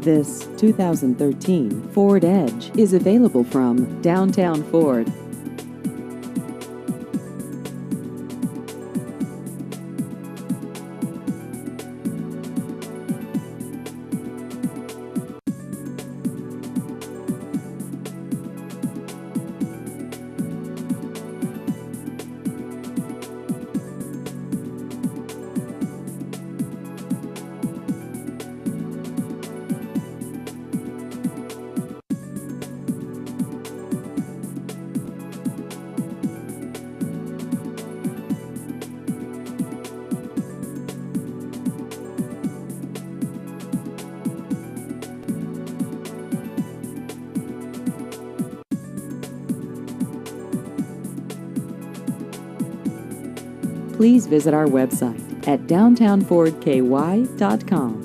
This 2013 Ford Edge is available from Downtown Ford. Please visit our website at downtownfordky.com.